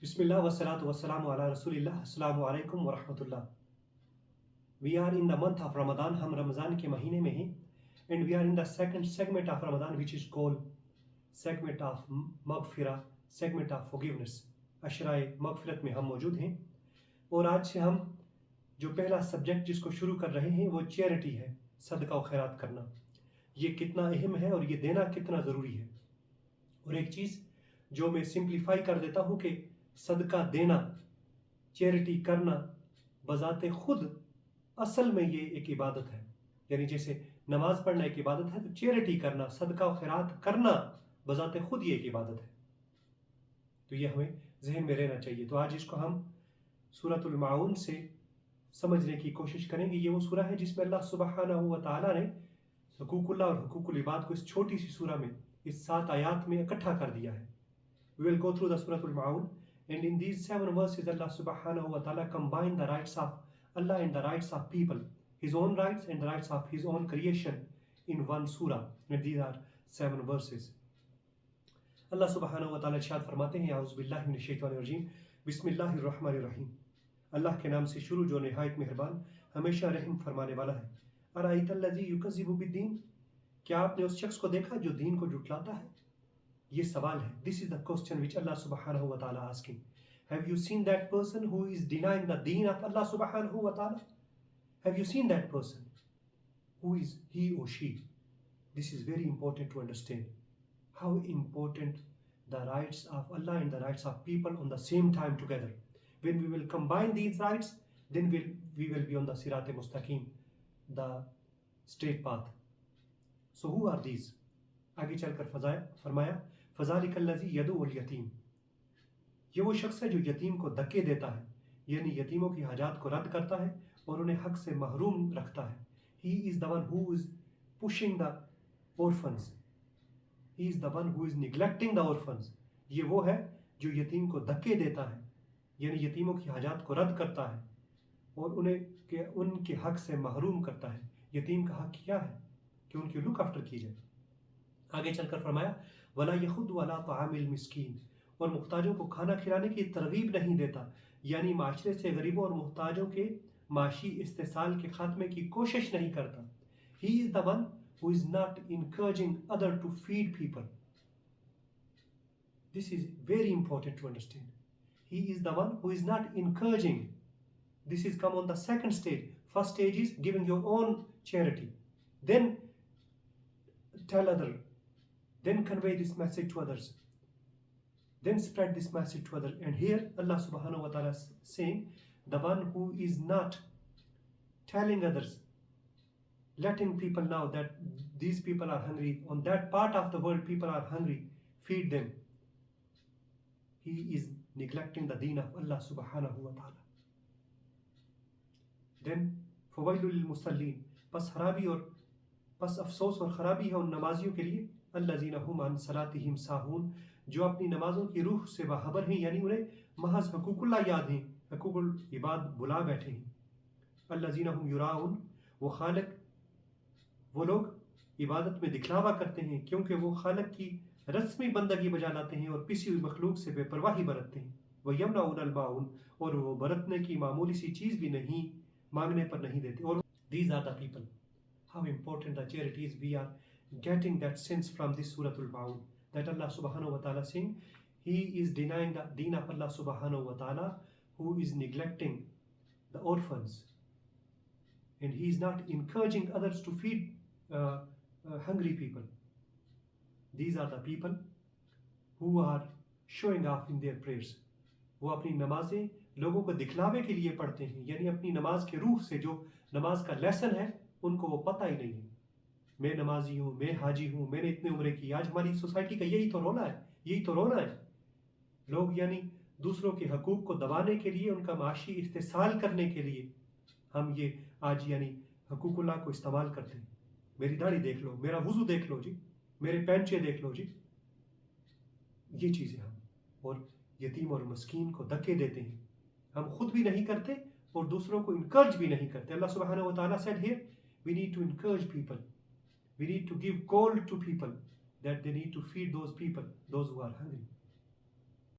بسم اللہ والصلاۃ والسلام علی رسول اللہ. السلام علیکم ورحمۃ اللہ. We are in the month of Ramadan. ہم رمضان کے مہینے میں ہیں. And we are in the second segment of Ramadan which is called segment of مغفرہ, segment of forgiveness. اشرائے مغفرت میں ہم موجود ہیں. اور آج سے ہم جو پہلا سبجیکٹ جس کو شروع کر رہے ہیں وہ چیریٹی ہے, صدقہ و خیرات کرنا. یہ کتنا اہم ہے اور یہ دینا کتنا ضروری ہے. اور ایک چیز جو میں سمپلیفائی کر دیتا ہوں کہ صدقہ دینا, چیریٹی کرنا بذات خود اصل میں یہ ایک عبادت ہے. یعنی جیسے نماز پڑھنا ایک عبادت ہے تو چیریٹی کرنا, صدقہ و خیرات کرنا بذات خود یہ ایک عبادت ہے. تو یہ ہمیں ذہن میں رہنا چاہیے. تو آج اس کو ہم سورۃ المعون سے سمجھنے کی کوشش کریں گے. یہ وہ سورہ ہے جس میں اللہ سبحانہ و تعالیٰ نے حقوق اللہ اور حقوق العباد کو اس چھوٹی سی سورہ میں, اس 7 آیات میں اکٹھا کر دیا ہے. We will go through the Surah Al-Ma'un, and in these 7 verses Allah subhanahu wa ta'ala combine the rights of Allah and the rights of people, his own rights and the rights of his own creation in one surah. And these are 7 verses. Allah subhanahu wa ta'ala ارشاد فرماتے ہیں, اعوذ باللہ من الشیطان الرجیم, بسم اللہ الرحمن الرحیم. اللہ کے نام سے شروع جو نہایت مہربان ہمیشہ رحم فرمانے والا ہے. ارأیت الذی یکذب بالدین, کیا آپ نے اس شخص کو دیکھا جو دین کو جھٹلاتا ہے؟ یہ سوال ہے. This is the question which Allah subhanahu wa ta'ala asking. Have you seen that person who is denying the deen of Allah subhanahu wa ta'ala? Have you seen that person? Who is he or she? This is very important to understand. How important the rights of Allah and the rights of people on the same time together. When we will combine these rights, then we will be on the sirat mustaqim, the straight path. So who are these? آگے چل کر فرمایا, فَذَلِكَ الَّذِي يَدُعُ الْيَتِيمَ, یہ وہ شخص ہے جو یتیم کو دھکے دیتا ہے, یعنی یتیموں کی حاجات کو رد کرتا ہے اور انہیں حق سے محروم رکھتا ہے. He is the one who is pushing the orphans. He is the one who is neglecting the orphans. یہ وہ ہے جو یتیم کو دھکے دیتا ہے, یعنی یتیموں کی حاجات کو رد کرتا ہے اور ان کے حق سے محروم کرتا ہے. یتیم کا حق کیا ہے کہ ان کی لک آفٹر کی جائے. آگے چل کر فرمایا, ولا یخد ولا طعام المسکین, اور محتاجوں کو کھانا کھلانے کی ترغیب نہیں دیتا, یعنی معاشرے سے غریبوں اور محتاجوں کے معاشی استحصال کے خاتمے کی کوشش نہیں کرتا. He is the one who is not encouraging others to feed people. This is very important to understand. He is the one who is not encouraging. This is come on the second stage. First stage is giving your own charity. Then tell others. Then convey this message to others. Then spread this message to others. And here Allah subhanahu wa ta'ala is saying, the one who is not telling others, letting people know that these people are hungry, on that part of the world people are hungry, feed them. He is neglecting the deen of Allah subhanahu wa ta'ala. Then فَوَيْلُ لِلْمُصَلِّينَ, پس افسوس اور خرابی ہے ان نمازیوں کے لیے, الذین هم عن صلاتهم ساہون, جو اپنی نمازوں کی روح سے باخبر ہیں, یعنی انہیں محض حقوق اللہ یاد ہیں, حقوق العباد بلا بیٹھے ہیں. الذین هم یراؤن, وہ لوگ عبادت میں دکھلاوا کرتے ہیں کیونکہ وہ خالق کی رسمی بندگی بجا لاتے ہیں اور پسی ہوئی مخلوق سے بے پرواہی برتتے ہیں. وَيَمْنَعُونَ الْمَاعُونَ, اور وہ برتنے کی معمولی سی چیز بھی نہیں مانگنے پر نہیں دیتے. اور these are the people. How important the charity is. We are getting that sense from this Surah Al-Ma'un, that Allah subhanahu wa ta'ala saying he is denying the deen of Allah subhanahu wa ta'ala, who is neglecting the orphans, and he is not encouraging others to feed hungry people. These are the people who are showing off in their prayers. وہ اپنی نمازیں لوگوں کو دکھلاوے کے لیے پڑھتے ہیں, یعنی اپنی نماز کے روح سے جو نماز کا لیسن ہے ان کو وہ پتہ ہی نہیں ہے. میں نمازی ہوں, میں حاجی ہوں, میں نے اتنے عمرے کی. آج ہماری سوسائٹی کا یہی تو رونا ہے, یہی تو رونا ہے. لوگ یعنی دوسروں کے حقوق کو دبانے کے لیے, ان کا معاشی استحصال کرنے کے لیے ہم یہ آج یعنی حقوق اللہ کو استعمال کرتے ہیں. میری داڑھی دیکھ لو, میرا وضو دیکھ لو جی, میرے پینچے دیکھ لو جی. یہ چیزیں ہم اور یتیم اور مسکین کو دھکے دیتے ہیں. ہم خود بھی نہیں کرتے اور دوسروں کو انکرج بھی نہیں کرتے. اللہ سبحانہ و تعالیٰ said here, we need to encourage people. We need to give call to people that they need to feed those people, those who are hungry.